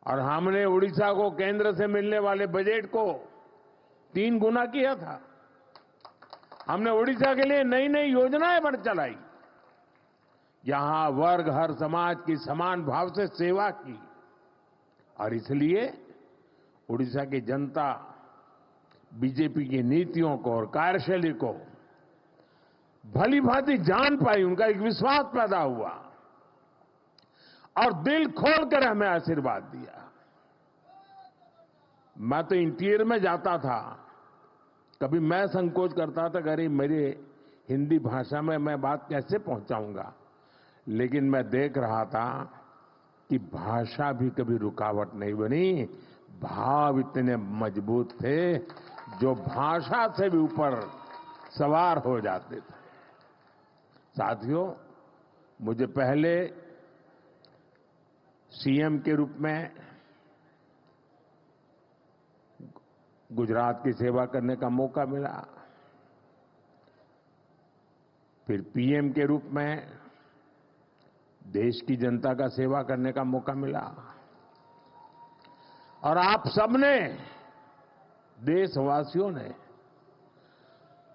और हमने उड़ीसा को केंद्र से मिलने वाले बजट को 3 गुना किया था। हमने उड़ीसा के लिए नई नई योजनाएं बन चलाई। यहां वर्ग हर समाज की समान भाव से सेवा की और इसलिए उड़ीसा की जनता बीजेपी की नीतियों को और कार्यशैली को भली भांति जान पाई। उनका एक विश्वास पैदा हुआ और दिल खोलकर हमें आशीर्वाद दिया। मैं तो इंटीरियर में जाता था, कभी मैं संकोच करता था कि अरे मेरे हिंदी भाषा में मैं बात कैसे पहुंचाऊंगा, लेकिन मैं देख रहा था कि भाषा भी कभी रुकावट नहीं बनी। भाव इतने मजबूत थे जो भाषा से भी ऊपर सवार हो जाते थे। साथियों, मुझे पहले सीएम के रूप में गुजरात की सेवा करने का मौका मिला, फिर पीएम के रूप में देश की जनता का सेवा करने का मौका मिला और आप सबने, देशवासियों ने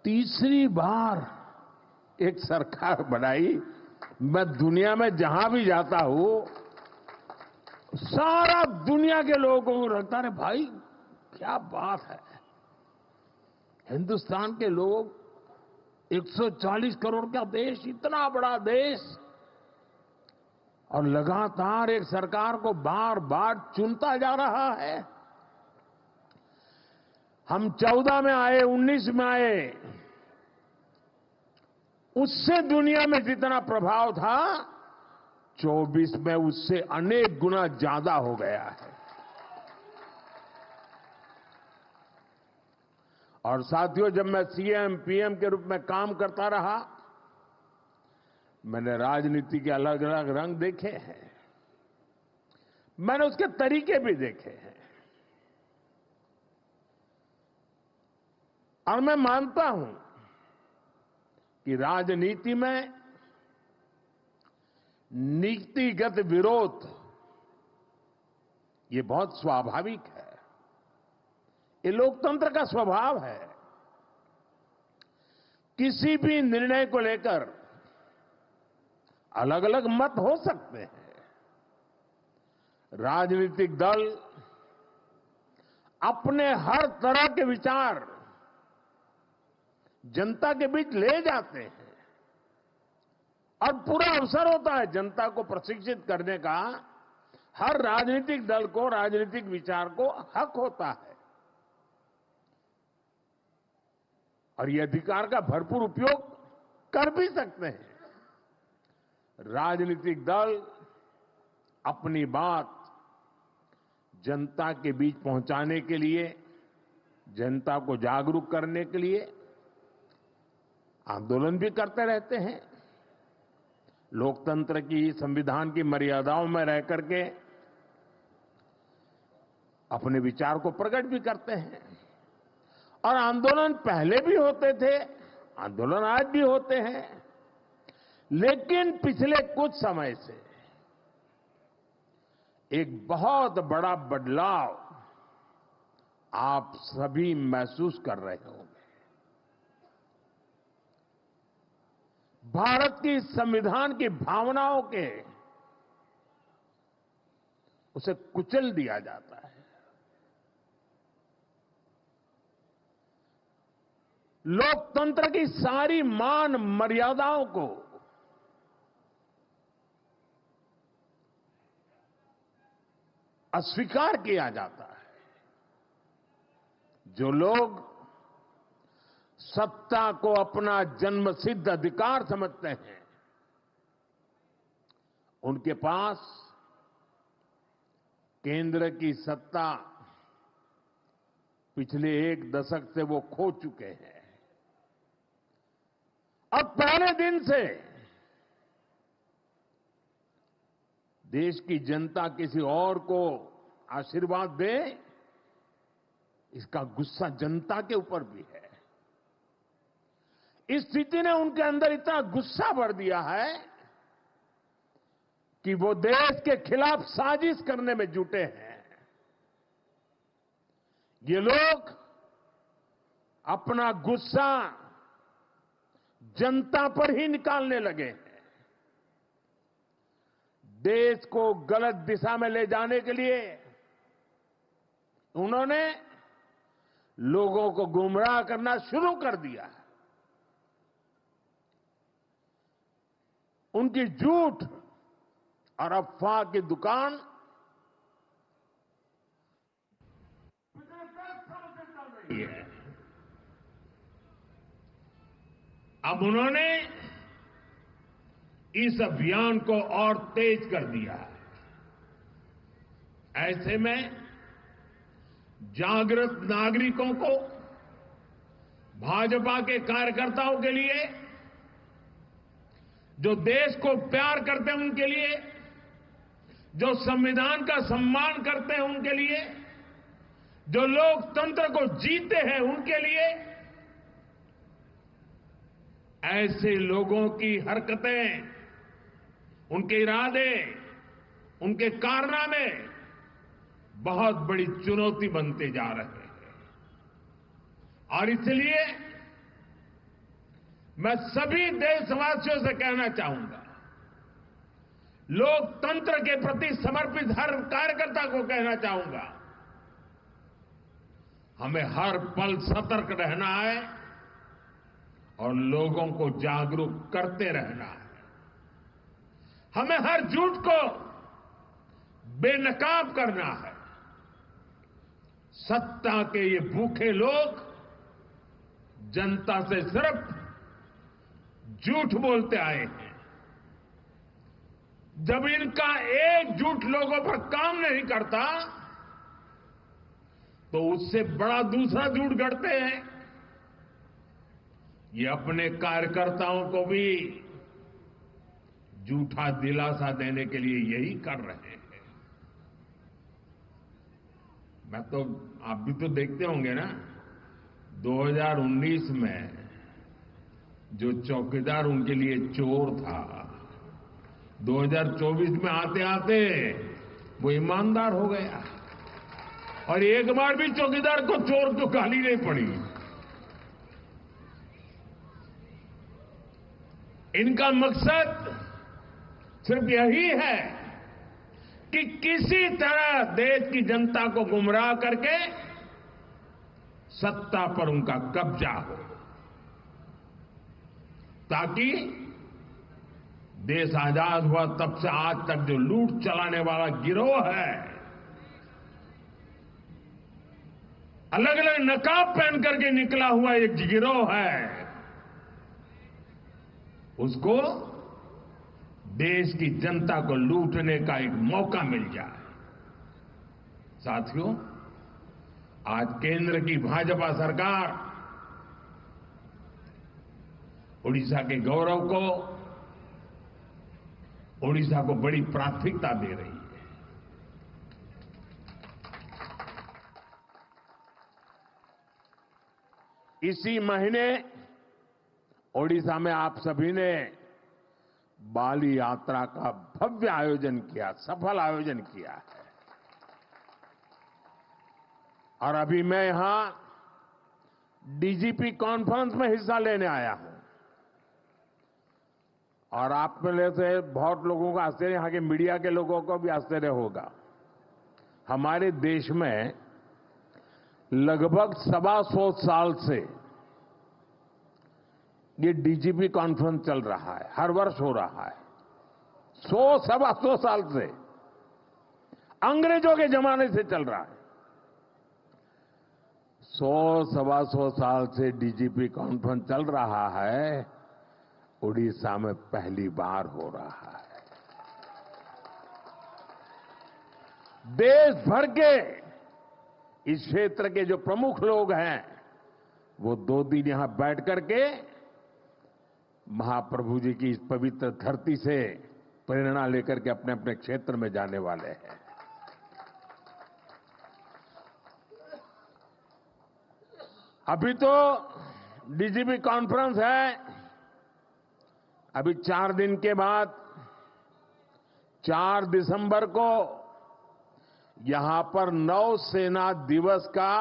तीसरी बार एक सरकार बनाई। मैं दुनिया में जहां भी जाता हूं, सारा दुनिया के लोगों को लगता है भाई क्या बात है, हिंदुस्तान के लोग 140 करोड़ का देश, इतना बड़ा देश, और लगातार एक सरकार को बार बार चुनता जा रहा है। हम 14 में आए, 19 में आए, उससे दुनिया में जितना प्रभाव था 24 में उससे अनेक गुना ज्यादा हो गया है। और साथियों, जब मैं सीएम पीएम के रूप में काम करता रहा, मैंने राजनीति के अलग अलग रंग देखे हैं, मैंने उसके तरीके भी देखे हैं और मैं मानता हूं कि राजनीति में नीतिगत विरोध ये बहुत स्वाभाविक है, ये लोकतंत्र का स्वभाव है। किसी भी निर्णय को लेकर अलग अलग मत हो सकते हैं। राजनीतिक दल अपने हर तरह के विचार जनता के बीच ले जाते हैं और पूरा अवसर होता है जनता को प्रशिक्षित करने का। हर राजनीतिक दल को, राजनीतिक विचार को हक होता है और ये अधिकार का भरपूर उपयोग कर भी सकते हैं। राजनीतिक दल अपनी बात जनता के बीच पहुंचाने के लिए, जनता को जागरूक करने के लिए आंदोलन भी करते रहते हैं। लोकतंत्र की, संविधान की मर्यादाओं में रह करके अपने विचार को प्रकट भी करते हैं और आंदोलन पहले भी होते थे, आंदोलन आज भी होते हैं। लेकिन पिछले कुछ समय से एक बहुत बड़ा बदलाव आप सभी महसूस कर रहे होंगे। भारत की संविधान की भावनाओं के उसे कुचल दिया जाता है। लोकतंत्र की सारी मान मर्यादाओं को अस्वीकार किया जाता है। जो लोग सत्ता को अपना जन्मसिद्ध अधिकार समझते हैं, उनके पास केंद्र की सत्ता पिछले 1 दशक से वो खो चुके हैं। अब पहले दिन से देश की जनता किसी और को आशीर्वाद दे, इसका गुस्सा जनता के ऊपर भी है। इस स्थिति ने उनके अंदर इतना गुस्सा भर दिया है कि वो देश के खिलाफ साजिश करने में जुटे हैं। ये लोग अपना गुस्सा जनता पर ही निकालने लगे हैं। देश को गलत दिशा में ले जाने के लिए उन्होंने लोगों को गुमराह करना शुरू कर दिया है। उनकी झूठ और अफवाह की दुकान है। अब उन्होंने इस अभियान को और तेज कर दिया है। ऐसे में जागृत नागरिकों को, भाजपा के कार्यकर्ताओं के लिए, जो देश को प्यार करते हैं उनके लिए, जो संविधान का सम्मान करते हैं उनके लिए, जो लोकतंत्र को जीते हैं उनके लिए, ऐसे लोगों की हरकतें, उनके इरादे, उनके कारनामे बहुत बड़ी चुनौती बनते जा रहे हैं। और इसलिए मैं सभी देशवासियों से कहना चाहूंगा, लोकतंत्र के प्रति समर्पित हर कार्यकर्ता को कहना चाहूंगा, हमें हर पल सतर्क रहना है और लोगों को जागरूक करते रहना है। हमें हर झूठ को बेनकाब करना है। सत्ता के ये भूखे लोग जनता से सिर्फ झूठ बोलते आए हैं। जब इनका एक झूठ लोगों पर काम नहीं करता तो उससे बड़ा दूसरा झूठ गढ़ते हैं। ये अपने कार्यकर्ताओं को भी झूठा दिलासा देने के लिए यही कर रहे हैं। मैं तो, आप भी तो देखते होंगे ना, 2019 में जो चौकीदार उनके लिए चोर था, 2024 में आते आते वो ईमानदार हो गया और एक बार भी चौकीदार को चोर तो गाली नहीं पड़ी। इनका मकसद सिर्फ यही है कि किसी तरह देश की जनता को गुमराह करके सत्ता पर उनका कब्जा हो, ताकि देश आजाद हुआ तब से आज तक जो लूट चलाने वाला गिरोह है, अलग अलग नकाब पहन करके निकला हुआ एक गिरोह है, उसको देश की जनता को लूटने का एक मौका मिल जाए। साथियों, आज केंद्र की भाजपा सरकार उड़ीसा के गौरव को, उड़ीसा को बड़ी प्राथमिकता दे रही है। इसी महीने ओडिशा में आप सभी ने बाली यात्रा का भव्य आयोजन किया, सफल आयोजन किया है। और अभी मैं यहां डीजीपी कॉन्फ्रेंस में हिस्सा लेने आया हूं और आप में से बहुत लोगों को आश्चर्य, यहां के मीडिया के लोगों को भी आश्चर्य होगा। हमारे देश में लगभग 125 साल से ये डीजीपी कॉन्फ्रेंस चल रहा है, हर वर्ष हो रहा है। 125 साल से, अंग्रेजों के जमाने से चल रहा है। 125 साल से डीजीपी कॉन्फ्रेंस चल रहा है, उड़ीसा में पहली बार हो रहा है। देश भर के इस क्षेत्र के जो प्रमुख लोग हैं, वो 2 दिन यहां बैठ करके महाप्रभु जी की इस पवित्र धरती से प्रेरणा लेकर के अपने अपने क्षेत्र में जाने वाले हैं। अभी तो डीजीपी कॉन्फ्रेंस है, अभी 4 दिन के बाद 4 दिसंबर को यहां पर नौसेना दिवस का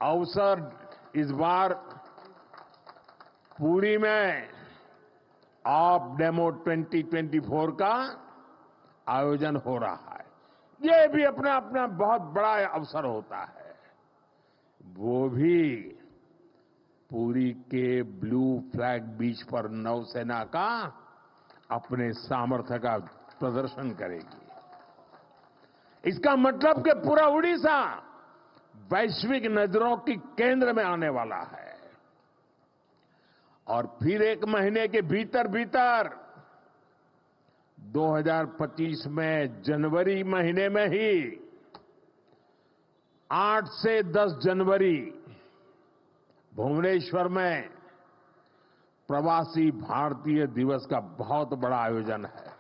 अवसर इस बार पुरी में ऑफ डेमो 2024 का आयोजन हो रहा है। ये भी अपना अपना बहुत बड़ा अवसर होता है। वो भी पुरी के ब्लू फ्लैग बीच पर नौसेना का अपने सामर्थ्य का प्रदर्शन करेगी। इसका मतलब कि पूरा उड़ीसा वैश्विक नजरों की केंद्र में आने वाला है। और फिर एक महीने के भीतर भीतर 2025 में जनवरी महीने में ही 8 से 10 जनवरी भुवनेश्वर में प्रवासी भारतीय दिवस का बहुत बड़ा आयोजन है।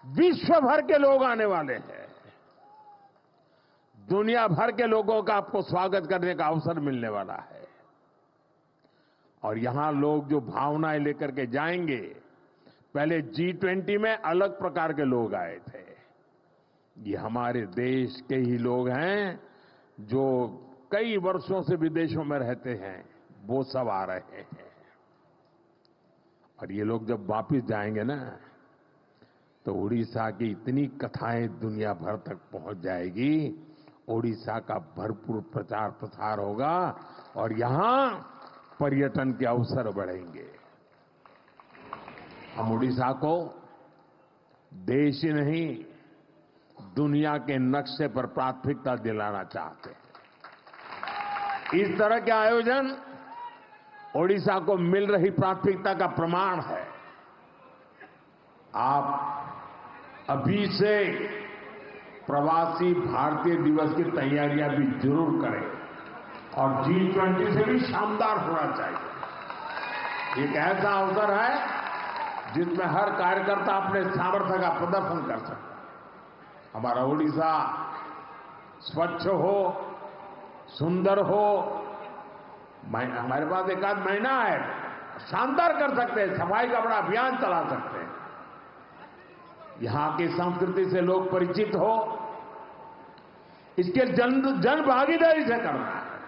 विश्व भर के लोग आने वाले हैं। दुनिया भर के लोगों का आपको स्वागत करने का अवसर मिलने वाला है। और यहां लोग जो भावनाएं लेकर के जाएंगे, पहले G20 में अलग प्रकार के लोग आए थे। ये हमारे देश के ही लोग हैं जो कई वर्षों से विदेशों में रहते हैं, वो सब आ रहे हैं। और ये लोग जब वापिस जाएंगे ना, तो उड़ीसा की इतनी कथाएं दुनिया भर तक पहुंच जाएगी। उड़ीसा का भरपूर प्रचार प्रसार होगा और यहां पर्यटन के अवसर बढ़ेंगे। हम उड़ीसा को देश ही नहीं, दुनिया के नक्शे पर प्राथमिकता दिलाना चाहते हैं। इस तरह के आयोजन उड़ीसा को मिल रही प्राथमिकता का प्रमाण है। आप अभी से प्रवासी भारतीय दिवस की तैयारियां भी जरूर करें और G20 से भी शानदार होना चाहिए। एक ऐसा अवसर है जिसमें हर कार्यकर्ता अपने सामर्थ्य का प्रदर्शन कर सकता है। हमारा उड़ीसा स्वच्छ हो, सुंदर हो, हमारे पास एक आध महीना है, शानदार कर सकते हैं, सफाई का बड़ा अभियान चला सकते हैं। यहां की संस्कृति से लोग परिचित हो, इसके जन भागीदारी से करना है।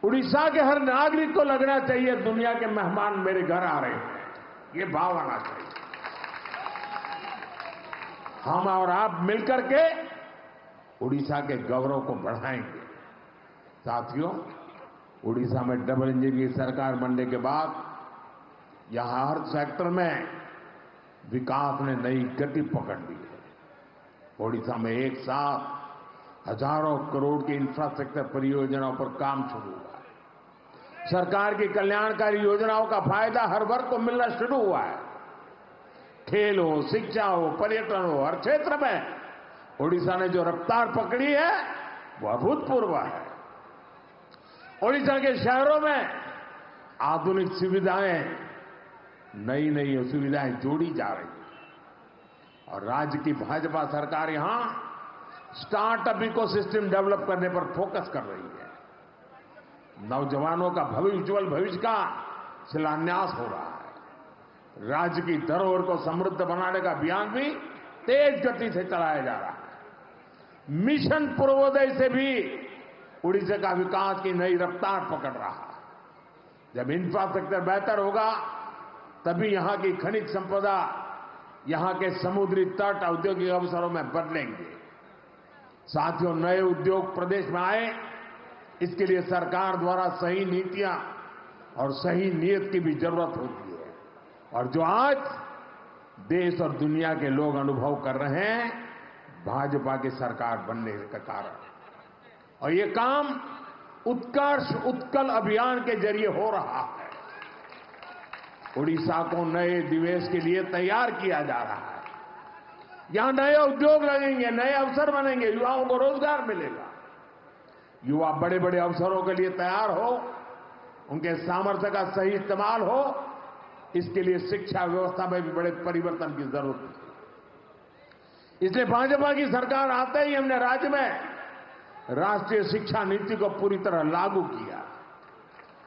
उड़ीसा के हर नागरिक को लगना चाहिए दुनिया के मेहमान मेरे घर आ रहे हैं, ये भाव आना चाहिए। हम और आप मिलकर के उड़ीसा के गौरव को बढ़ाएंगे। साथियों, उड़ीसा में डबल इंजन की सरकार बनने के बाद यहां हर सेक्टर में विकास ने नई गति पकड़ ली है। उड़ीसा में एक साथ हजारों करोड़ की इंफ्रास्ट्रक्चर परियोजनाओं पर काम शुरू हुआ है। सरकार की कल्याणकारी योजनाओं का फायदा हर वर्ग को मिलना शुरू हुआ है। खेल हो, शिक्षा हो, पर्यटन हो, हर क्षेत्र में उड़ीसा ने जो रफ्तार पकड़ी है वो अभूतपूर्व है। उड़ीसा के शहरों में आधुनिक सुविधाएं, नई नई सुविधाएं जोड़ी जा रही हैं और राज्य की भाजपा सरकार यहां स्टार्टअप इकोसिस्टम डेवलप करने पर फोकस कर रही है। नौजवानों का उज्जवल भविष्य का शिलान्यास हो रहा है। राज्य की धरोहर को समृद्ध बनाने का अभियान भी तेज गति से चलाया जा रहा है। मिशन पूर्वोदय से भी उड़ीसा का विकास की नई रफ्तार पकड़ रहा है। जब इंफ्रास्ट्रक्चर बेहतर होगा तभी यहां की खनिज संपदा, यहां के समुद्री तट औद्योगिक अवसरों में बदलेंगे। साथियों, नए उद्योग प्रदेश में आए, इसके लिए सरकार द्वारा सही नीतियां और सही नीयत की भी जरूरत होती है। और जो आज देश और दुनिया के लोग अनुभव कर रहे हैं, भाजपा की सरकार बनने का कारण। और ये काम उत्कर्ष उत्कल अभियान के जरिए हो रहा है। उड़ीसा को नए निवेश के लिए तैयार किया जा रहा है। यहां नए उद्योग लगेंगे, नए अवसर बनेंगे, युवाओं को रोजगार मिलेगा। युवा बड़े बड़े अवसरों के लिए तैयार हो, उनके सामर्थ्य का सही इस्तेमाल हो, इसके लिए शिक्षा व्यवस्था में भी बड़े परिवर्तन की जरूरत है। इसलिए भाजपा की सरकार आते ही हमने राज्य में राष्ट्रीय शिक्षा नीति को पूरी तरह लागू किया।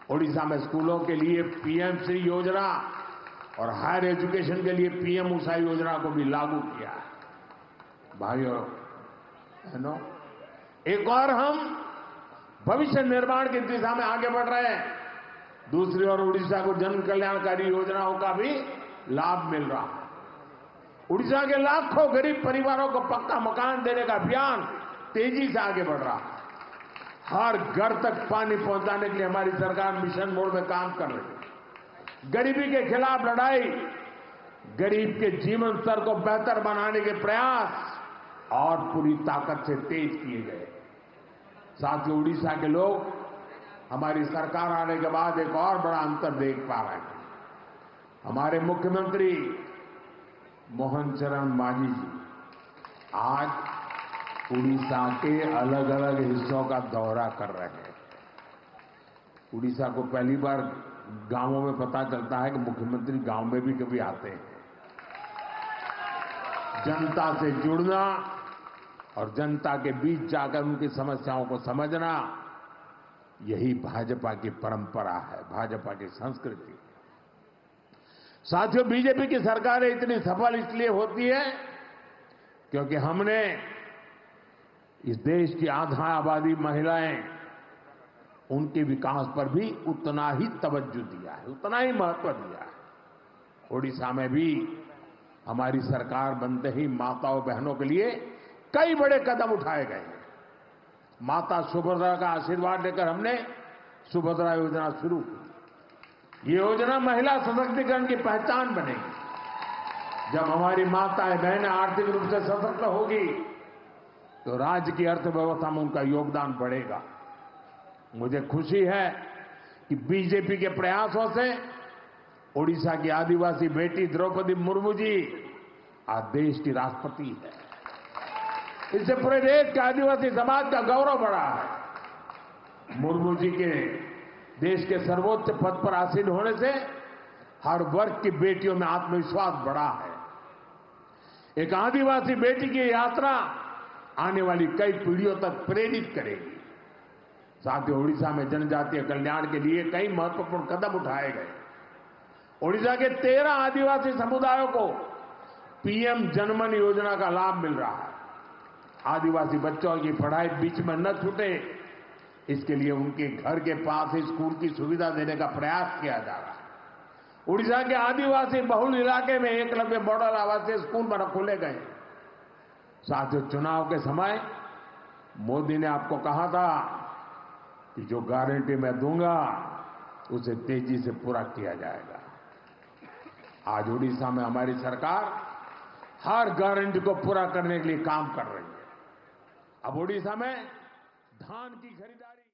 उड़ीसा में स्कूलों के लिए पीएम-श्री योजना और हायर एजुकेशन के लिए पीएम-ऊषा योजना को भी लागू किया है। भाइयों बहनों, एक और हम भविष्य निर्माण की दिशा में आगे बढ़ रहे हैं। दूसरी ओर उड़ीसा को जन कल्याणकारी योजनाओं का भी लाभ मिल रहा है। उड़ीसा के लाखों गरीब परिवारों को पक्का मकान देने का अभियान तेजी से आगे बढ़ रहा है। हर घर तक पानी पहुंचाने के लिए हमारी सरकार मिशन मोड में काम कर रही है। गरीबी के खिलाफ लड़ाई, गरीब के जीवन स्तर को बेहतर बनाने के प्रयास और पूरी ताकत से तेज किए गए। साथियों, उड़ीसा के लोग हमारी सरकार आने के बाद एक और बड़ा अंतर देख पा रहे हैं। हमारे मुख्यमंत्री मोहन चरण मांझी जी आज उड़ीसा के अलग अलग हिस्सों का दौरा कर रहे हैं। उड़ीसा को पहली बार गांवों में पता चलता है कि मुख्यमंत्री गांव में भी कभी आते हैं। जनता से जुड़ना और जनता के बीच जाकर उनकी समस्याओं को समझना, यही भाजपा की परंपरा है, भाजपा की संस्कृति। साथियों, बीजेपी की सरकारें इतनी सफल इसलिए होती है क्योंकि हमने इस देश की आधा आबादी महिलाएं, उनके विकास पर भी उतना ही तवज्जो दिया है, उतना ही महत्व दिया है। ओडिशा में भी हमारी सरकार बनते ही माताओं बहनों के लिए कई बड़े कदम उठाए गए हैं। माता सुभद्रा का आशीर्वाद लेकर हमने सुभद्रा योजना शुरू की। ये योजना महिला सशक्तिकरण की पहचान बनेगी। जब हमारी माताएं बहनें आर्थिक रूप से सशक्त होगी तो राज्य की अर्थव्यवस्था में उनका योगदान बढ़ेगा। मुझे खुशी है कि बीजेपी के प्रयासों से ओडिशा की आदिवासी बेटी द्रौपदी मुर्मू जी आज देश की राष्ट्रपति है। इससे पूरे देश के आदिवासी समाज का गौरव बढ़ा है। मुर्मू जी के देश के सर्वोच्च पद पर आसीन होने से हर वर्ग की बेटियों में आत्मविश्वास बढ़ा है। एक आदिवासी बेटी की यात्रा आने वाली कई पीढ़ियों तक प्रेरित करेगी। साथियों, ओडिशा में जनजातीय कल्याण के लिए कई महत्वपूर्ण कदम उठाए गए। ओडिशा के 13 आदिवासी समुदायों को पीएम जनमन योजना का लाभ मिल रहा है। आदिवासी बच्चों की पढ़ाई बीच में न छूटे, इसके लिए उनके घर के पास ही स्कूल की सुविधा देने का प्रयास किया जा रहा है। उड़ीसा के आदिवासी बहुल इलाके में एकलव्य मॉडल आवासीय स्कूल खोले गए। साथियों, चुनाव के समय मोदी ने आपको कहा था कि जो गारंटी मैं दूंगा उसे तेजी से पूरा किया जाएगा। आज उड़ीसा में हमारी सरकार हर गारंटी को पूरा करने के लिए काम कर रही है। अब ओडिशा में धान की खरीदारी